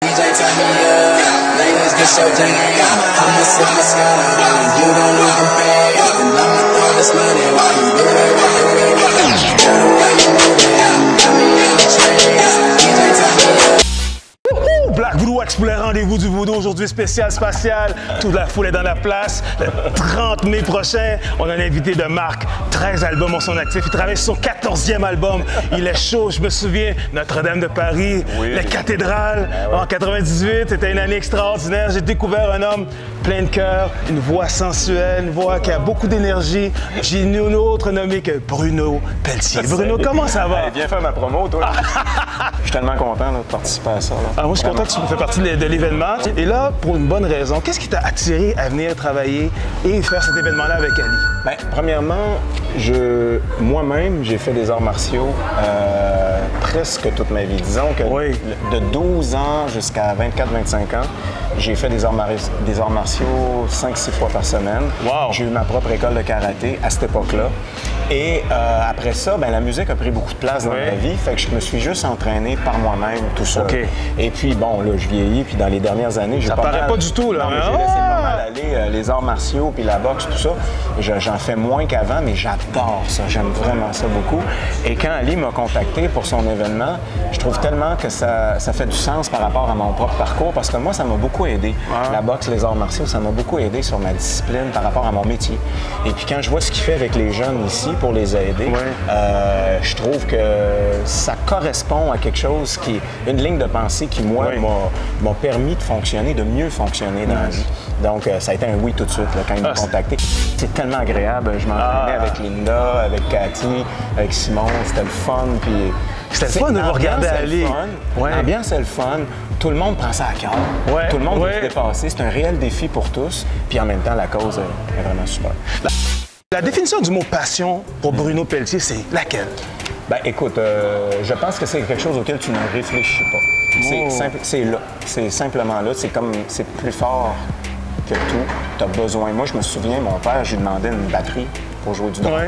DJ turn me up, ladies get your jam. I'ma sip my Scotty, you don't even pay. And I'ma throw this money while you do it right. Girl, the way you move it, got me in the trace. DJ turn me up. Black Voodoo Wax pour le rendez-vous du Voodoo, aujourd'hui spécial spatial. Toute la foule est dans la place. Le 30 mai prochain, on a un invité de marque. 13 albums en son actif. Il travaille sur son 14e album. Il est chaud, je me souviens. Notre-Dame de Paris, oui. La cathédrale en 98. C'était une année extraordinaire. J'ai découvert un homme plein de cœur, une voix sensuelle, une voix qui a beaucoup d'énergie. J'ai une autre nommée que Bruno Pelletier. Bruno, comment ça va? Viens faire ma promo, toi. Je suis tellement content de participer à ça. Là. Moi, je suis content que tu fais partie de l'événement. Et là, pour une bonne raison, qu'est-ce qui t'a attiré à venir travailler et faire cet événement-là avec Ali? Bien, premièrement, moi-même, j'ai fait des arts martiaux presque toute ma vie. Disons que de 12 ans jusqu'à 24-25 ans, j'ai fait des arts martiaux 5-6 fois par semaine. Wow. J'ai eu ma propre école de karaté à cette époque-là. Et après ça, ben, la musique a pris beaucoup de place dans ma vie, fait que je me suis juste entraîné par moi-même, tout seul. Okay. Et puis, bon, là, je vieillis, puis dans les dernières années, j'ai pas mal... Ça paraît pas du tout, là. Non, mais j'ai laissé pas mal aller les arts martiaux, puis la boxe, tout ça. J'en fais moins qu'avant, mais j'adore ça. J'aime vraiment ça beaucoup. Et quand Ali m'a contacté pour son événement, je trouve tellement que ça fait du sens par rapport à mon propre parcours, parce que moi, ça m'a beaucoup aidé. La boxe, les arts martiaux, ça m'a beaucoup aidé sur ma discipline par rapport à mon métier. Et puis quand je vois ce qu'il fait avec les jeunes ici pour les aider, je trouve que ça correspond à quelque chose qui est une ligne de pensée qui, moi, m'a permis de fonctionner, de mieux fonctionner dans la vie. Donc, ça a été un oui tout de suite là, quand il m'a contacté. C'est tellement agréable. Je m'entraînais avec Linda, avec Cathy, avec Simon. C'était le fun. Puis c'était le fun de vous regarder aller. L'ambiance est le fun. Tout le monde prend ça à cœur. Tout le monde veut se dépasser. C'est un réel défi pour tous. Puis en même temps, la cause est vraiment super. La définition du mot passion pour Bruno Pelletier, c'est laquelle? Ben écoute, je pense que c'est quelque chose auquel tu ne réfléchis pas. C'est là. C'est simplement là. C'est plus fort que tout. Tu as besoin. Moi, je me souviens, mon père, j'ai demandé une batterie pour jouer du drum.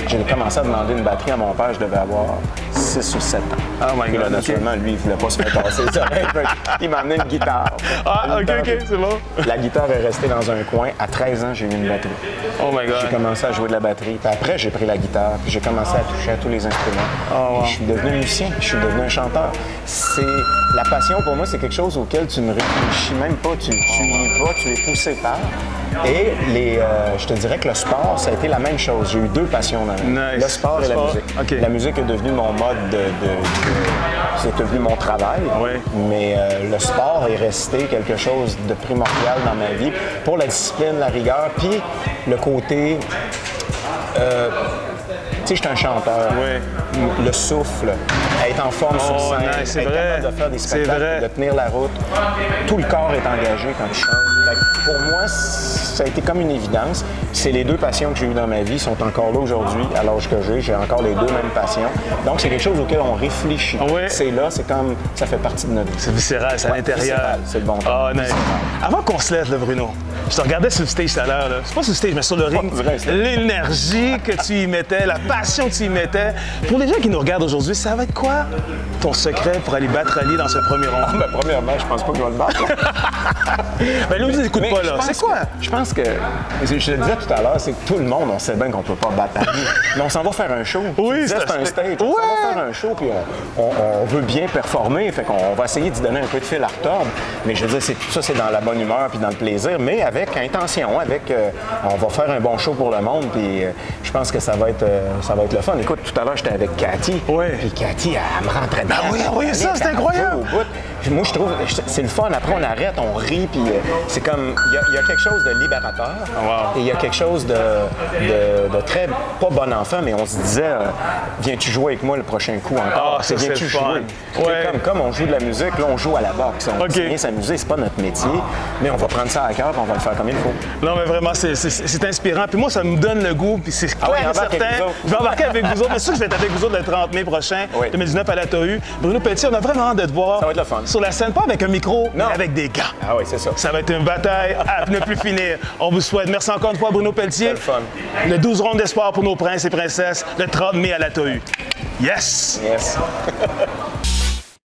J'ai commencé à demander une batterie à mon père, je devais avoir 6 ou 7 ans. Oh my God, naturellement, lui, il voulait pas se faire passer les oreilles. Il m'a amené une guitare. OK, c'est bon. La guitare est restée dans un coin. À 13 ans, j'ai eu une batterie. Oh my God. J'ai commencé à jouer de la batterie. Puis après, j'ai pris la guitare. Puis j'ai commencé à toucher à tous les instruments. Je suis devenu musicien. Je suis devenu un chanteur. La passion, pour moi, c'est quelque chose auquel tu ne réfléchis même pas. Tu y vas, tu es poussé par. Et je te dirais que le sport, ça a été la même chose. J'ai eu deux passions dans la vie. Le sport et la musique. La musique est devenue mon mode c'est devenu mon travail. Mais le sport est resté quelque chose de primordial dans ma vie pour la discipline, la rigueur, puis le côté... tu sais, je suis un chanteur. Le souffle, être en forme sur scène, être capable de faire des spectacles, de tenir la route. Tout le corps est engagé quand je chante. Pour moi, ça a été comme une évidence. C'est les deux passions que j'ai eues dans ma vie, sont encore là aujourd'hui, à l'âge que j'ai encore les deux mêmes passions. Donc, c'est quelque chose auquel on réfléchit. C'est là, c'est comme, ça fait partie de notre vie. C'est viscéral, c'est à l'intérieur. C'est le bon temps. Avant qu'on se laisse, là, Bruno, je te regardais sur le stage tout à l'heure. C'est pas sur le stage, mais sur le ring. L'énergie que tu y mettais, la passion que tu y mettais. Pour les gens qui nous regardent aujourd'hui, ça va être quoi ton secret pour aller battre Ali dans ce premier round? Premièrement, je pense pas qu'il va le battre. Ben, nous, écoute pas, là. C'est quoi? Je pense que, je te disais tout à l'heure, c'est que tout le monde, on sait bien qu'on peut pas battre Ali. Mais on s'en va faire un show. C'est un stage. On s'en va faire un show, puis on veut bien performer. Fait qu'on va essayer d'y donner un peu de fil à retordre. Mais je veux dire, tout ça, c'est dans la bonne humeur puis dans le plaisir, mais avec intention, on va faire un bon show pour le monde, puis je pense que ça va être le fun. Écoute, tout à l'heure, j'étais avec Cathy. Puis Cathy, elle me rentrait dedans. Oui, ça, c'est incroyable. Moi, je trouve, c'est le fun. Après, on arrête, on rit, puis c'est comme, il y a quelque chose de libérateur. Et il y a quelque chose de très, pas bon enfant, mais on se disait, viens-tu jouer avec moi le prochain coup encore? Viens-tu jouer? Comme on joue de la musique, là, on joue à la boxe. On vient s'amuser, c'est pas notre métier, mais on va prendre ça à cœur et on va le faire comme il faut. Non, mais vraiment, c'est inspirant. Puis moi, ça me donne le goût, puis c'est clair et certain. Je vais embarquer avec vous autres. Mais sûr que je vais être avec vous autres le 30 mai prochain, 2019 à la TOU. Bruno Pelletier, on a vraiment hâte de te voir. Ça va être le fun. Sur la scène, pas avec un micro, mais avec des gars. Ah oui, c'est ça. Ça va être une bataille à ne plus finir. On vous souhaite. Merci encore une fois, Bruno Pelletier. C'est le fun. Le 12 rondes d'espoir pour nos princes et princesses, le 30 mai à la TOU. Yes! Yes.